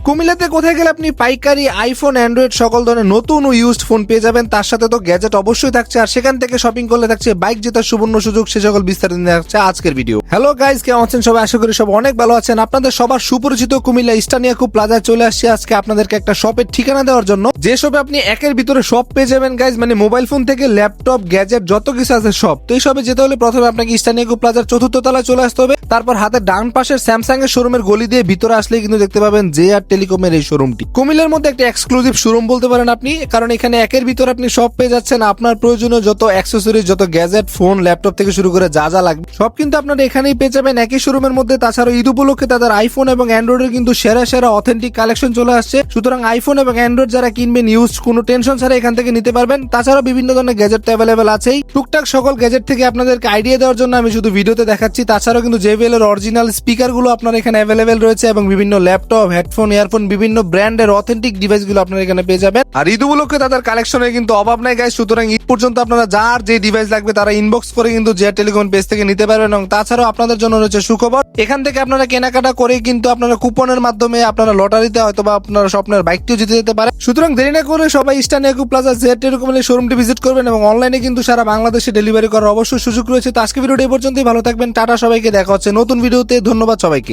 কুমিল্লাতে কোথায় গেলে আপনি পাইকারি আইফোন অ্যান্ড্রয়েড সকল ধরনের নতুন ও ইউজড ফোন পেয়ে যাবেন, তার সাথে তো গ্যাজেট অবশ্যই থাকছে, আর সেখান থেকে শপিং করলে থাকছে বাইক জেতার সুবর্ণ সুযোগ। সে সকল বিস্তারিত নিয়ে থাকছে আজকের ভিডিও। হ্যালো গাইস, কেমন আছেন সবাই? আশা করি সব অনেক ভালো আছেন। আপনাদের সবার সুপরিচিত কুমিল্লা ইস্টার্নিয়াকু প্লাজায় চলে আসছি আজকে আপনাদেরকে একটা শপের ঠিকানা দেওয়ার জন্য, যে শপে আপনি একের ভিতরে সব পেয়ে যাবেন গাইস, মানে মোবাইল ফোন থেকে ল্যাপটপ গ্যাজেট যত কিছু আছে সব। তো এই শপে যেতে হলে প্রথমে আপনাকে ইস্টার্নিয়াকু প্লাজার চতুর্থ তলায় চলে আসতে হবে। তারপর হাতের ডান পাশের স্যামসাং এর শোরুমের গলি দিয়ে ভিতরে আসলে কিন্তু দেখতে পাবেন JR টেলিকমের এই শোরুমটি। কুমিল্লার মধ্যে একটা এক্সক্লুসিভ শোরুম বলতে পারেন আপনি, কারণ এখানে একের ভিতরে আপনি সব পেয়ে যাচ্ছেন। আপনার প্রয়োজনীয় যত অ্যাক্সেসরিজ, যত গ্যাজেট, ফোন, ল্যাপটপ থেকে শুরু করে যা যা লাগবে সব কিন্তু আপনারা এখানেই পেয়ে যাবেন একই শোরুমের মধ্যে। তাছাড়া ঈদ উপলক্ষে তাদের আইফোন এবং অ্যান্ড্রয়েডের কিন্তু সেরা সেরা অথেন্টিক কালেকশন চলে আসছে। সুতরাং আইফোন এবং অ্যান্ড্রয়েড যারা কিনবেন ইউজ কোনো টেনশন ছাড়া এখান থেকে নিতে পারবেন। তাছাড়া বিভিন্ন ধরনের গ্যাজেট অ্যাভেলেবেল আছেই। টুকটাক সকল গ্যাজেট থেকে আপনাদেরকে আইডিয়া দেওয়ার জন্য আমি শুধু ভিডিওতে দেখাচ্ছি। তাছাড়াও কিন্তু JBL এর অরিজিনাল স্পিকার গুলো আপনার এখানে অ্যাভেলেবেল রয়েছে এবং বিভিন্ন ল্যাপটপ, হেডফোন, ইয়ারফোন, বিভিন্ন ব্র্যান্ডের অথেন্টিক ডিভাইস গুলো আপনারা এখানে পেয়ে যাবেন। আর ঈদ উপলক্ষে তাদের কালেকশনের কিন্তু অভাব নাই গাইস। সুতরাং ঈদ পর্যন্ত আপনারা যার যে ডিভাইস লাগবে তারা ইনবক্স করে কিন্তু JR টেলিকম পেজ থেকে নিতে পারবেন। এবং তাছাড়াও আপনাদের জন্য রয়েছে সুখবর, এখান থেকে আপনারা কেনাকাটা করে কিন্তু আপনারা কুপনের মাধ্যমে আপনারা লটারিতে হয়তো বা আপনারা স্বপ্নের বাইকটিও জিতে যেতে পারে। সুতরাং দেরি না করে সবাই ইস্টার্নিয়াকু প্লাজা JR টেলিকমের শোরুমটি ভিজিট করবেন এবং অনলাইনে কিন্তু সারা বাংলাদেশে ডেলিভারি করার অবশ্যই সুযোগ রয়েছে। তো আজকে ভিডিওটা এই পর্যন্তই, ভালো থাকবেন, টাটা সবাইকে, দেখা হচ্ছে নতুন ভিডিওতে। ধন্যবাদ সবাইকে।